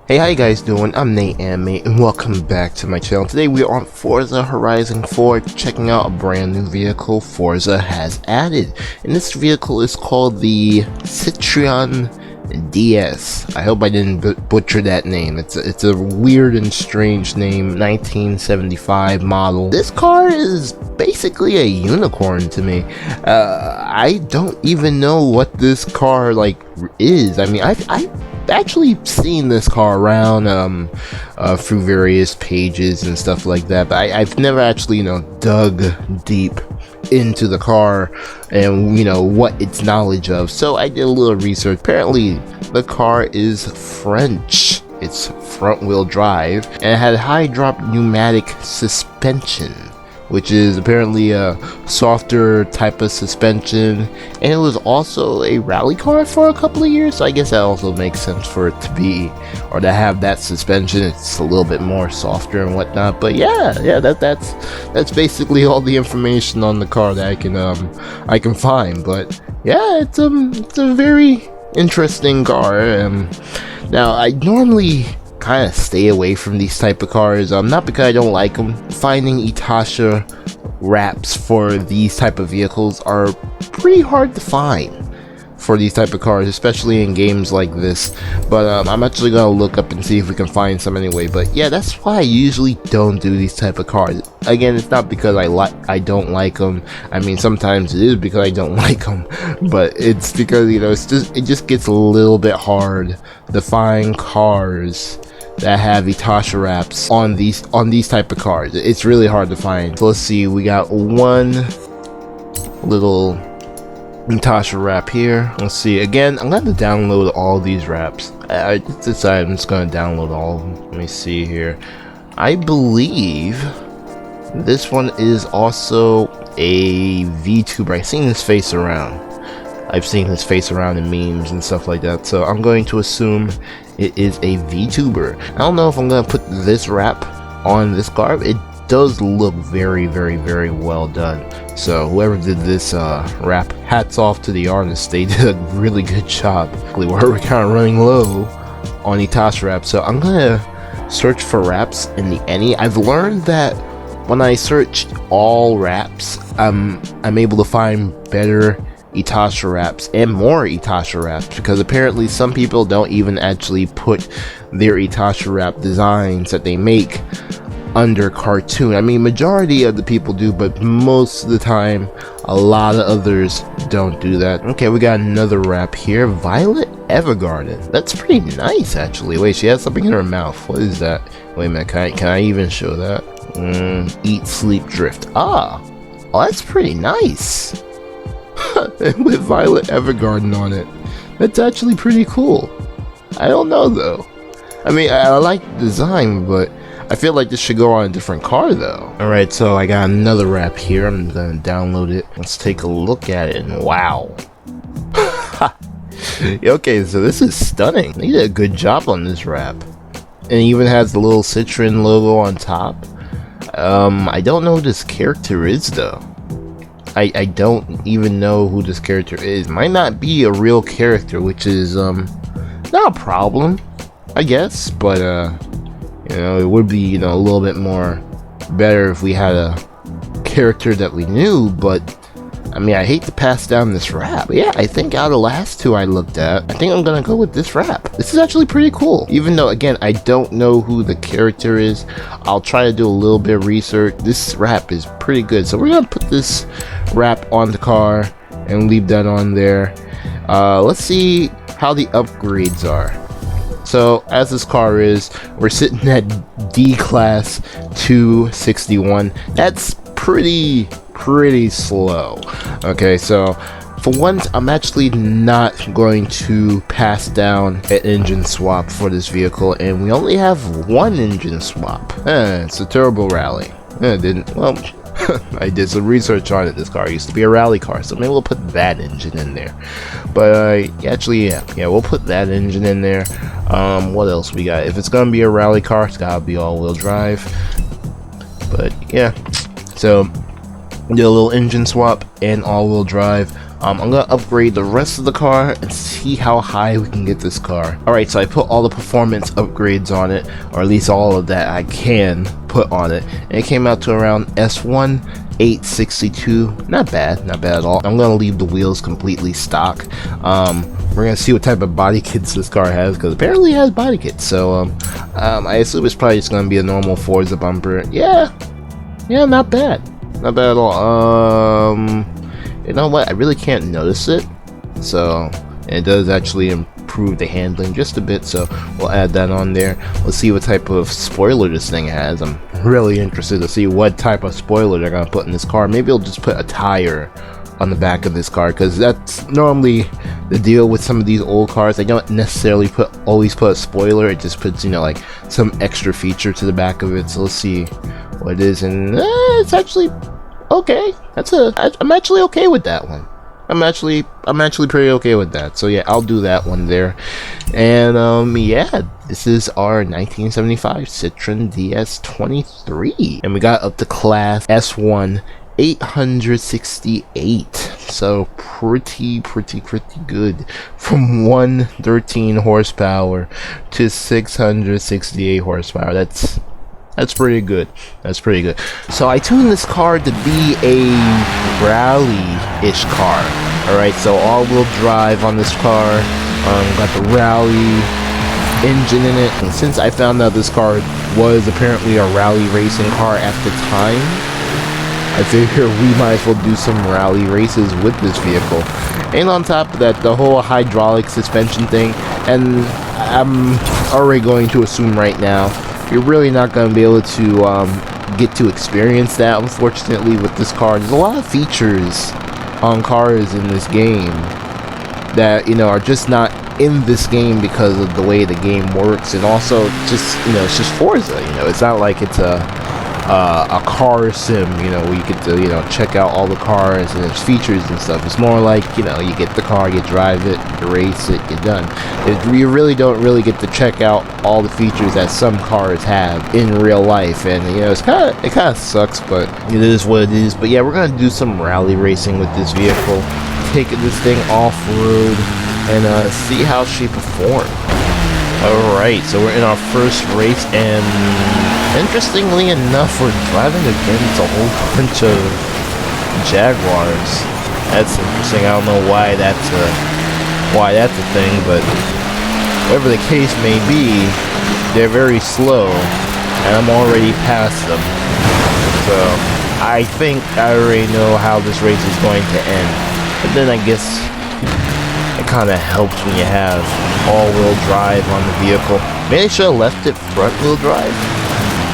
Hey, how you guys doing? I'm Nate Anime, and welcome back to my channel. Today we are on Forza Horizon 4, checking out a brand new vehicle Forza has added. And this vehicle is called the Citroën DS. I hope I didn't butcher that name. It's a weird and strange name, 1975 model. This car is basically a unicorn to me. I don't even know what this car is. I mean, I've actually seen this car around through various pages and stuff like that, but I've never actually dug deep into the car and what its knowledge of. So I did a little research. Apparently the car is French. It's front wheel drive and it had high drop pneumatic suspension, which is apparently a softer type of suspension, and it was also a rally car for a couple of years, so I guess that also makes sense for it to be, or to have that suspension. It's a little bit more softer and whatnot. But yeah, that's basically all the information on the car that I can find. But yeah, it's a very interesting car. Now I normally kind of stay away from these type of cars, not because I don't like them. Finding Itasha Wraps for these type of vehicles are pretty hard to find for these type of cars, especially in games like this. But I'm actually gonna look up and see if we can find some anyway. But yeah, that's why I usually don't do these type of cars. Again, it's not because I don't like them. I mean, sometimes it is because I don't like them, but it's because it just gets a little bit hard to find cars that have Itasha Wraps on these type of cars. It's really hard to find. So let's see, we got one little Itasha Wrap here. Let's see, again, I'm gonna have to download all these wraps. I decided I'm just gonna download all of them. Let me see here. I believe this one is also a VTuber. I've seen his face around. In memes and stuff like that, so I'm going to assume it is a VTuber. I don't know if I'm gonna put this wrap on this car. It does look very, very, very well done. So whoever did this wrap, hats off to the artist. They did a really good job. We're kind of running low on Itasha Wraps, so I'm gonna search for wraps in the any. I've learned that when I search all wraps, I'm able to find better Itasha Wraps and more Itasha Wraps, because apparently some people don't even actually put their Itasha Wrap designs that they make under cartoon. I mean, majority of the people do, but most of the time a lot of others don't do that. Okay, we got another wrap here, Violet Evergarden. That's pretty nice, actually. Wait, she has something in her mouth. What is that? Wait a minute, can I even show that? Eat, sleep, drift. Oh, that's pretty nice. With Violet Evergarden on it. That's actually pretty cool. I don't know though. I mean, I like the design, but I feel like this should go on a different car though. Alright, so I got another wrap here. I'm gonna download it. Let's take a look at it, and wow. Okay, so this is stunning. They did a good job on this wrap. And it even has the little Citroën logo on top. I don't know who this character is though. I don't even know who this character is. Might not be a real character, which is not a problem, I guess, but it would be a little bit more better if we had a character that we knew. But I mean, I hate to pass down this wrap, but yeah, I think out of the last two I looked at, I think I'm gonna go with this wrap. This is actually pretty cool, even though again I don't know who the character is. I'll try to do a little bit of research. This wrap is pretty good, so we're gonna put this wrap on the car and leave that on there. Let's see how the upgrades are. So as this car is, we're sitting at D class 261. That's pretty slow. Okay, so for once I'm actually not going to pass down an engine swap for this vehicle, and we only have one engine swap. It's a turbo rally. I did some research on it. This car used to be a rally car, so maybe we'll put that engine in there. But actually, yeah, we'll put that engine in there. What else we got? If it's gonna be a rally car, it's gotta be all-wheel drive. But yeah, so do a little engine swap and all-wheel drive. I'm gonna upgrade the rest of the car and see how high we can get this car. Alright, so I put all the performance upgrades on it, or at least all of that I can put on it, and it came out to around S1 862. Not bad at all. I'm gonna leave the wheels completely stock. We're gonna see what type of body kits this car has, because apparently it has body kits. So I assume it's probably just gonna be a normal Forza bumper. Yeah, not bad at all. You know what, I really can't notice it, so it does actually improve the handling just a bit, so we'll add that on there. Let's see what type of spoiler this thing has. I'm really interested to see what type of spoiler they're gonna put in this car. Maybe I'll just put a tire on the back of this car, because that's normally the deal with some of these old cars. They don't necessarily always put a spoiler, it just puts, you know, like some extra feature to the back of it. So let's see what it is, and it's actually okay. I'm actually okay with that one. I'm actually pretty okay with that. So yeah, I'll do that one there. And yeah, this is our 1975 Citroën DS23, and we got up to class S1 868, so pretty good, from 113 horsepower to 668 horsepower. That's pretty good. So I tuned this car to be a rally-ish car. Alright, so all-wheel drive on this car, got the rally engine in it, and since I found out this car was apparently a rally racing car at the time, I figure we might as well do some rally races with this vehicle. And on top of that, the whole hydraulic suspension thing, and I'm already going to assume right now, you're really not going to be able to get to experience that, unfortunately, with this car. There's a lot of features on cars in this game that, you know, are just not in this game because of the way the game works, and also just, you know, it's just Forza. You know, it's not like it's a car sim, you know, where you get to, you know, check out all the cars and its features and stuff. It's more like, you know, you get the car, you drive it, you race it, you're done. You really don't get to check out all the features that some cars have in real life, and you know, it kind of sucks, but it is what it is. But yeah, we're gonna do some rally racing with this vehicle, taking this thing off-road, and see how she performs. Alright, so we're in our first race, and interestingly enough, we're driving against a whole bunch of Jaguars. That's interesting. I don't know why that's a thing, but whatever the case may be, they're very slow, and I'm already past them. So I think I already know how this race is going to end. But then I guess it kind of helps when you have all-wheel drive on the vehicle. Maybe I should have left it front-wheel drive,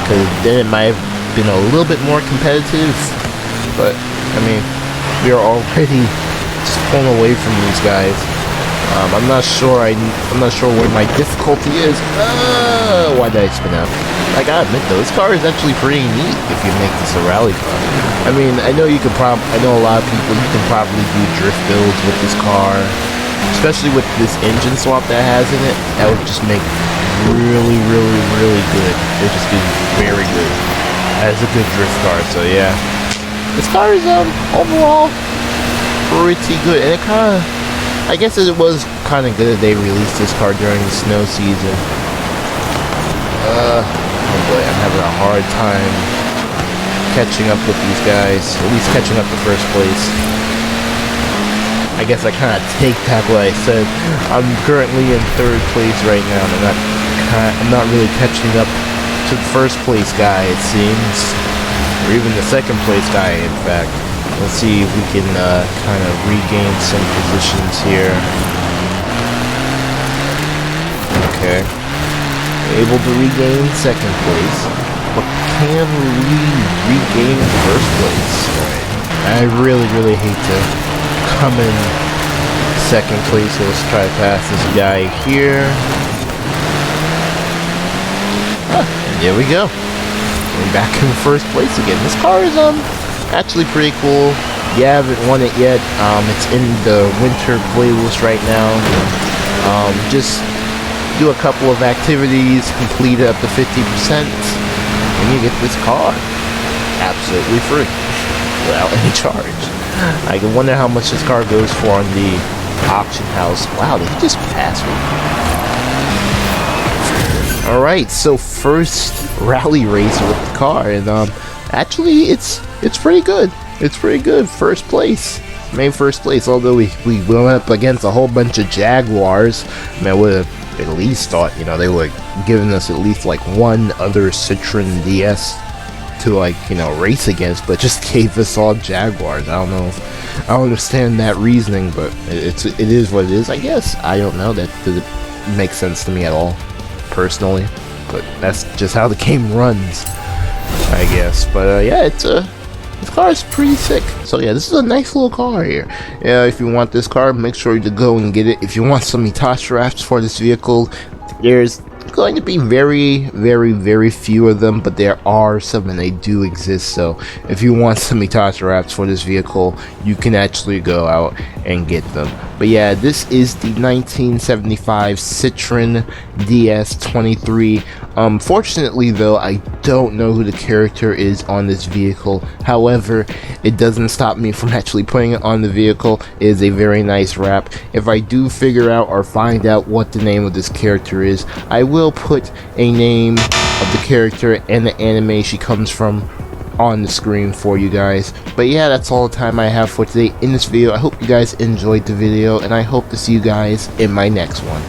because then it might have been a little bit more competitive. But I mean, we are already just pulling away from these guys. I'm not sure where my difficulty is. Why did I spin out? I gotta admit though, this car is actually pretty neat if you make this a rally car. I mean, I know a lot of people, you can probably do drift builds with this car, especially with this engine swap that has in it. That would just make really good. It would just be very good as a good drift car. So yeah, this car is overall pretty good, and it I guess it was kind of good that they released this car during the snow season. Oh boy, I'm having a hard time catching up with these guys, at least catching up to first place. I guess I kind of take back what I said. I'm currently in third place right now, and I'm not really catching up to the first place guy, it seems, or even the second place guy, in fact. Let's see if we can kind of regain some positions here. Okay, able to regain second place, but can we regain first place? Right. I really hate to come in second place, so let's try to pass this guy here. And there we go. We're back in first place again. This car is actually pretty cool. You haven't won it yet. It's in the winter playlist right now. Just do a couple of activities, complete it up to 50%, and you get this car absolutely free without any charge. I can wonder how much this car goes for on the auction house. Wow, did he just pass me? Alright, so first rally race with the car, and actually it's pretty good. It's pretty good. First place. Made first place, although we went up against a whole bunch of Jaguars. I mean, I would have at least thought, you know, they would have given us at least like one other Citroën DS to, like, you know, race against, but just gave us all Jaguars. I don't know. I don't understand that reasoning, but it is what it is, I guess. I don't know. That doesn't make sense to me at all, personally. But that's just how the game runs, I guess. But yeah, this car is pretty sick. So yeah, this is a nice little car here. Yeah, if you want this car, make sure to go and get it. If you want some Itasha Wraps for this vehicle, there's going to be very few of them, but there are some and they do exist. So if you want some Itasha Wraps for this vehicle, you can actually go out and get them. But yeah, this is the 1975 Citroën DS23. Fortunately though, I don't know who the character is on this vehicle. However, it doesn't stop me from actually putting it on the vehicle. It is a very nice wrap. If I do figure out or find out what the name of this character is, I will put a name of the character and the anime she comes from on the screen for you guys. But yeah, that's all the time I have for today in this video. I hope you guys enjoyed the video, and I hope to see you guys in my next one.